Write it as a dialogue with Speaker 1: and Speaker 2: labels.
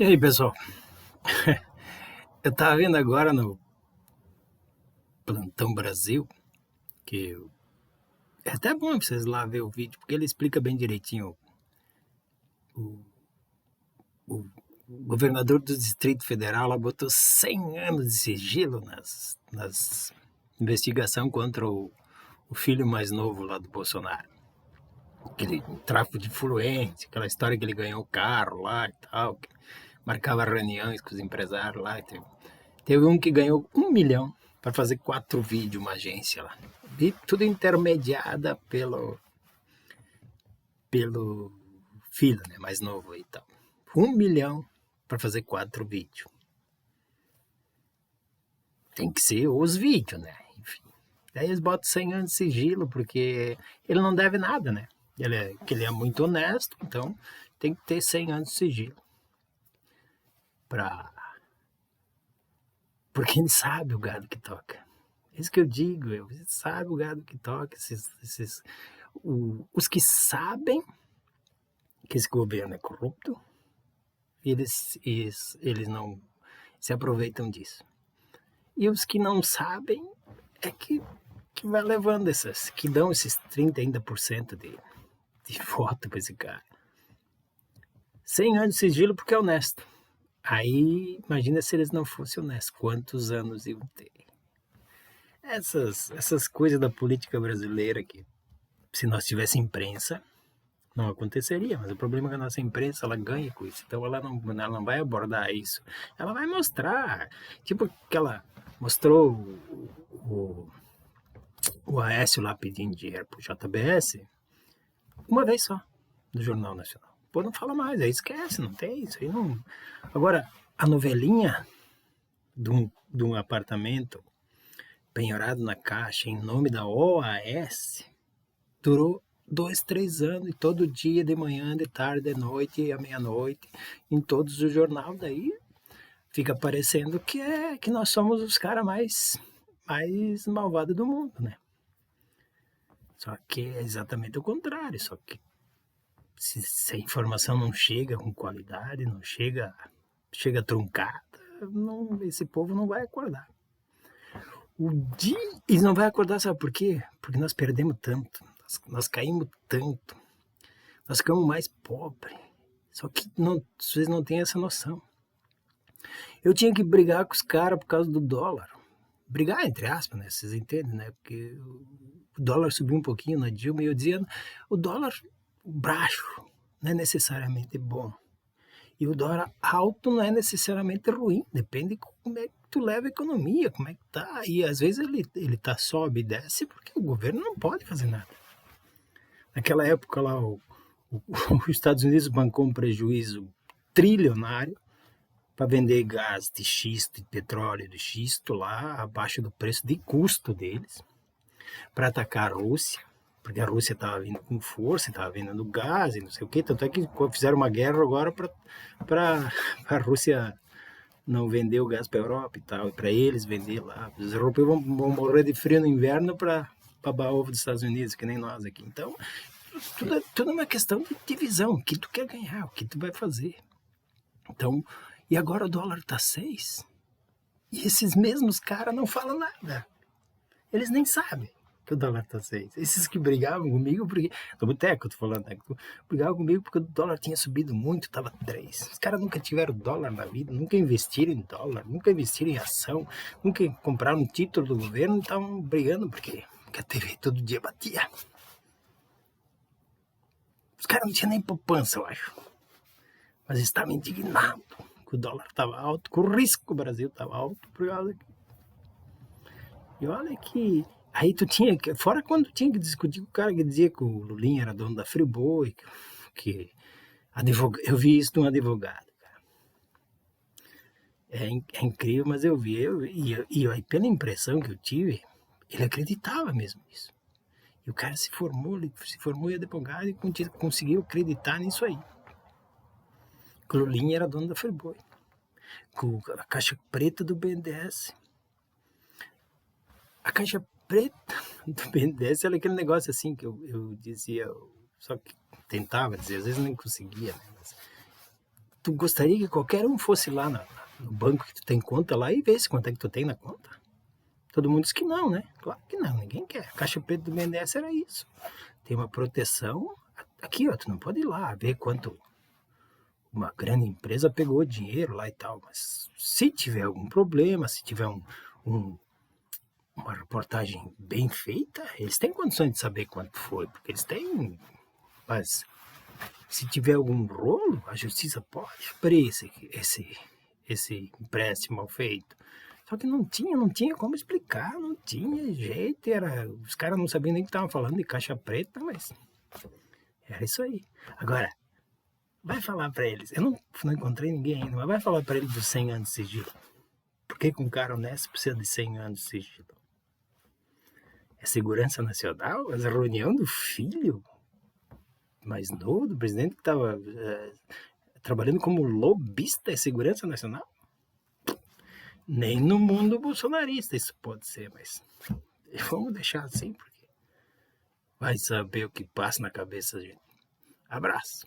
Speaker 1: E aí, pessoal? Eu tava vendo agora no Plantão Brasil, que é até bom pra vocês lá ver o vídeo, porque ele explica bem direitinho. O governador do Distrito Federal lá botou 100 anos de sigilo nas investigação contra o filho mais novo lá do Bolsonaro. Aquele tráfico de influência, aquela história que ele ganhou o carro lá e tal, que marcava reuniões com os empresários lá. Teve um que ganhou 1 milhão para fazer 4 vídeos, uma agência lá. E tudo intermediada pelo filho, né, mais novo e tal. 1 milhão para fazer 4 vídeos. Tem que ser os vídeos, né? Enfim. Daí eles botam 100 anos de sigilo, porque ele não deve nada, né? Ele é muito honesto, então tem que ter 100 anos de sigilo. Porque ele sabe o gado que toca. É isso que eu digo, ele sabe o gado que toca. Os que sabem que esse governo é corrupto, eles não se aproveitam disso. E os que não sabem é que vai levando que dão esses 30 ainda por cento de voto para esse cara. 100 anos de sigilo porque é honesto. Aí, imagina se eles não fossem honestos, quantos anos iam ter. Essas coisas da política brasileira que, se nós tivéssemos imprensa, não aconteceria, mas o problema é que a nossa imprensa ela ganha com isso, então ela não vai abordar isso, ela vai mostrar, tipo que ela mostrou o Aécio lá pedindo dinheiro pro JBS uma vez só, no Jornal Nacional. Pô, não fala mais, aí esquece, não tem isso aí não. Agora, a novelinha de um apartamento penhorado na Caixa em nome da OAS durou 2, 3 anos, e todo dia, de manhã, de tarde, de noite, à meia-noite, em todos os jornais. Daí fica parecendo que nós somos os caras mais malvados do mundo, né? Só que é exatamente o contrário. Só que se a informação não chega com qualidade, não chega truncada, esse povo não vai acordar. E não vai acordar, sabe por quê? Porque nós perdemos tanto, nós caímos tanto, nós ficamos mais pobres. Só que vocês não têm essa noção. Eu tinha que brigar com os caras por causa do dólar. Brigar, entre aspas, né? Vocês entendem, né? Porque o dólar subiu um pouquinho na Dilma e eu dizia, o dólar baixo não é necessariamente bom. E o dólar alto não é necessariamente ruim, depende de como é que tu leva a economia, como é que tá. E às vezes ele tá sobe e desce porque o governo não pode fazer nada. Naquela época lá, os Estados Unidos bancou um prejuízo trilionário para vender gás de xisto e petróleo de xisto lá abaixo do preço de custo deles, para atacar a Rússia, porque a Rússia estava vindo com força, estava vendendo gás e não sei o que, tanto é que fizeram uma guerra agora para a Rússia não vender o gás para a Europa e tal, e para eles vender lá. Os europeus vão morrer de frio no inverno para babar ovo dos Estados Unidos, que nem nós aqui. Então, tudo é uma questão de divisão, o que tu quer ganhar, o que tu vai fazer. Então, e agora o dólar está 6, e esses mesmos caras não falam nada. Eles nem sabem que o dólar está 6. Esses que brigavam comigo, porque. Do boteco, eu tô falando, né? Brigavam comigo porque o dólar tinha subido muito, estava 3. Os caras nunca tiveram dólar na vida, nunca investiram em dólar, nunca investiram em ação, nunca compraram um título do governo e estavam brigando porque a TV todo dia batia. Os caras não tinham nem poupança, eu acho. Mas estavam indignados que o dólar estava alto, que o risco do Brasil estava alto, por causa que. E olha que. Aí tu tinha que. Fora quando tu tinha que discutir com o cara que dizia que o Lulinha era dono da Friboi, que eu vi isso de um advogado. É incrível, mas eu vi. E pela impressão que eu tive, ele acreditava mesmo nisso. E o cara se formou em advogado e conseguiu acreditar nisso aí. Que o Lulinha era dono da Friboi. Com a caixa preta do BNDES. A caixa preta do BNDES era aquele negócio assim que eu dizia, só que tentava dizer, às vezes nem conseguia, né? Mas Tu gostaria que qualquer um fosse lá no banco que tu tem conta lá e vesse quanto é que tu tem na conta? Todo mundo diz que não, né? Claro que não, ninguém quer. A Caixa Preta do BNDES era isso. Tem uma proteção. Aqui, ó, tu não pode ir lá ver quanto uma grande empresa pegou dinheiro lá e tal, mas se tiver algum problema, se tiver uma reportagem bem feita, eles têm condições de saber quanto foi, porque eles têm. Mas se tiver algum rolo, a justiça pode abrir esse empréstimo mal feito. Só que não tinha como explicar, não tinha jeito, os caras não sabiam nem que estavam falando de caixa preta, mas era isso aí. Agora, vai falar para eles, eu não encontrei ninguém ainda, mas vai falar para eles dos 100 anos de sigilo. Por que um cara honesto precisa de 100 anos de sigilo? É segurança nacional? É a reunião do filho mais novo do presidente que estava trabalhando como lobista, é segurança nacional? Nem no mundo bolsonarista isso pode ser, mas vamos deixar assim, porque vai saber o que passa na cabeça da gente. Abraço.